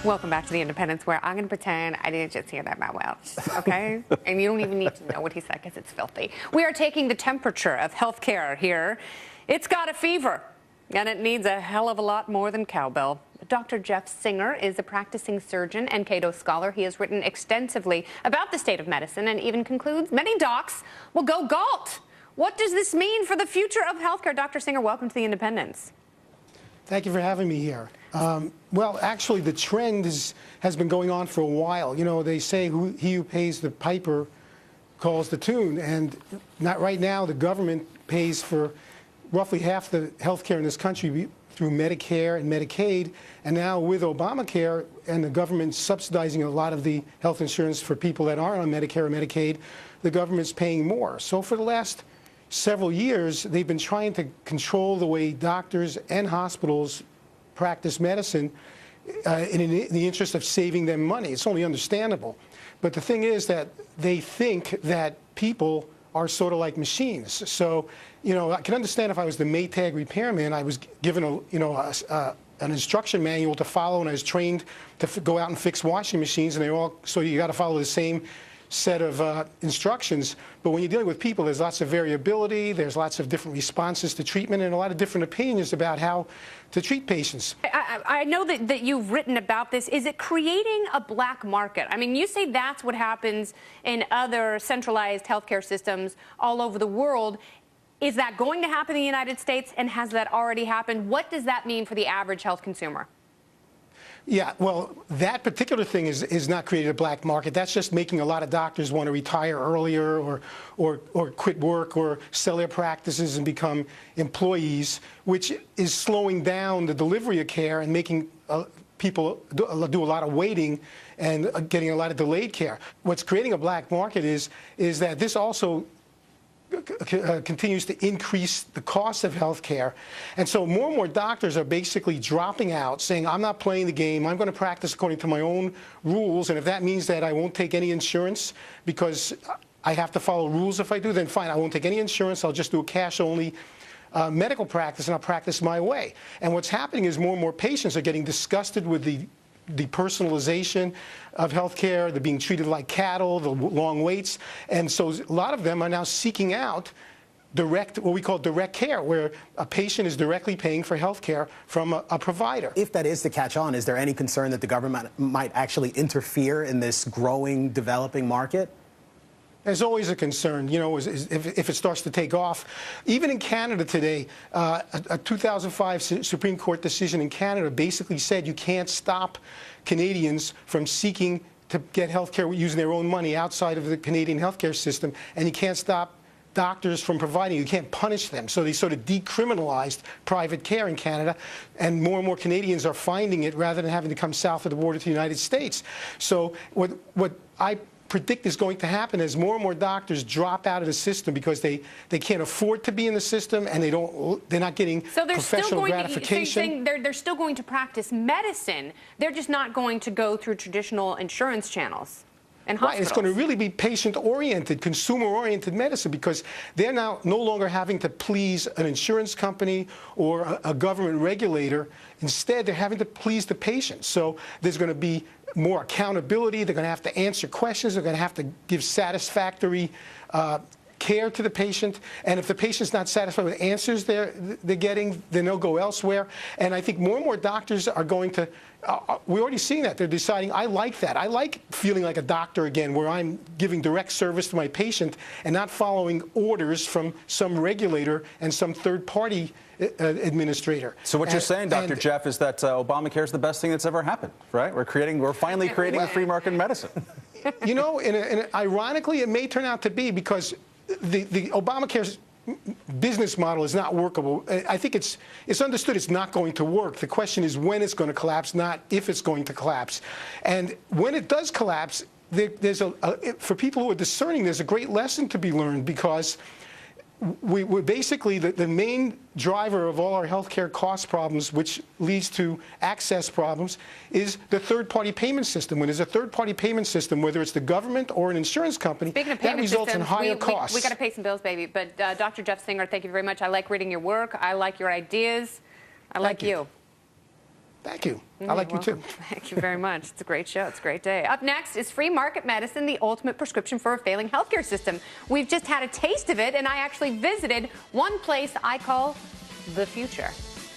Welcome back to The Independence, where I'm going to pretend I didn't just hear that by Welch, okay? And you don't even need to know what he said because it's filthy. We are taking the temperature of healthcare here. It's got a fever, and it needs a hell of a lot more than cowbell. Dr. Jeff Singer is a practicing surgeon and Cato scholar. He has written extensively about the state of medicine and even concludes many docs will go galt. What does this mean for the future of healthcare? Dr. Singer, welcome to The Independence. Thank you for having me here. Well, actually, the trend has been going on for a while. You know, they say he who pays the piper calls the tune, and not right now. The government pays for roughly half the health care in this country through Medicare and Medicaid, and now with Obamacare and the government subsidizing a lot of the health insurance for people that aren't on Medicare or Medicaid, the government's paying more. So for the last several years, they've been trying to control the way doctors and hospitals practice medicine in the interest of saving them money. It's only understandable. But the thing is that they think that people are sort of like machines. So, you know, I can understand if I was the Maytag repairman, I was given an instruction manual to follow, and I was trained to go out and fix washing machines, and so you got to follow the same set of instructions. But when you're dealing with people, there's lots of variability, there's lots of different responses to treatment, and a lot of different opinions about how to treat patients. I know that you've written about this. Is it creating a black market? I mean, you say that's what happens in other centralized healthcare systems all over the world. Is that going to happen in the United States, and has that already happened? What does that mean for the average health consumer? Yeah, well, that particular thing is not creating a black market. That's just making a lot of doctors want to retire earlier or quit work or sell their practices and become employees, which is slowing down the delivery of care and making people do a lot of waiting and getting a lot of delayed care. What's creating a black market is that this also continues to increase the cost of health care. And so more and more doctors are basically dropping out, saying, I'm not playing the game. I'm going to practice according to my own rules. And if that means that I won't take any insurance because I have to follow rules if I do, then fine, I won't take any insurance. I'll just do a cash-only medical practice, and I'll practice my way. And what's happening is more and more patients are getting disgusted with the personalization of healthcare, they're being treated like cattle, the long waits, and so a lot of them are now seeking out what we call direct care, where a patient is directly paying for healthcare from a provider. If that is to catch on, is there any concern that the government might actually interfere in this growing, developing market? There's always a concern, you know, if it starts to take off. Even in Canada today, a 2005 Supreme Court decision in Canada basically said you can't stop Canadians from seeking to get health care using their own money outside of the Canadian healthcare system, and you can't stop doctors from providing. You can't punish them. So they sort of decriminalized private care in Canada, and more Canadians are finding it rather than having to come south of the border to the United States. So what I predict is going to happen as more and more doctors drop out of the system because they can't afford to be in the system, and they're not getting professional gratification. So they're still going to practice medicine. They're just not going to go through traditional insurance channels and hospitals. Right, it's going to really be patient-oriented, consumer-oriented medicine, because they're now no longer having to please an insurance company or a government regulator. Instead, they're having to please the patient. So there's going to be more accountability. They're going to have to answer questions. They're going to have to give satisfactory care to the patient. And if the patient's not satisfied with the answers they're getting, then they'll go elsewhere. And I think more and more doctors are going to, we're already seeing that. They're deciding, I like that. I like feeling like a doctor again, where I'm giving direct service to my patient and not following orders from some regulator and some third-party administrator. So what you're saying, Dr. Jeff, is that Obamacare is the best thing that's ever happened, right? We're finally creating a free market in medicine. You know, ironically, it may turn out to be, because the Obamacare's business model is not workable. I think it's understood it's not going to work. The question is when it's going to collapse, not if it's going to collapse. And when it does collapse, for people who are discerning, there's a great lesson to be learned, because we're basically the main driver of all our healthcare cost problems, which leads to access problems, is the third-party payment system. When there's a third-party payment system, whether it's the government or an insurance company, that results in higher costs. We got to pay some bills, baby. But Dr. Jeff Singer, thank you very much. I like reading your work. I like your ideas. I like you. Thank you. I like you too. Thank you very much. It's a great show. It's a great day. Up next is free market medicine, the ultimate prescription for a failing healthcare system. We've just had a taste of it, and I actually visited one place I call the future.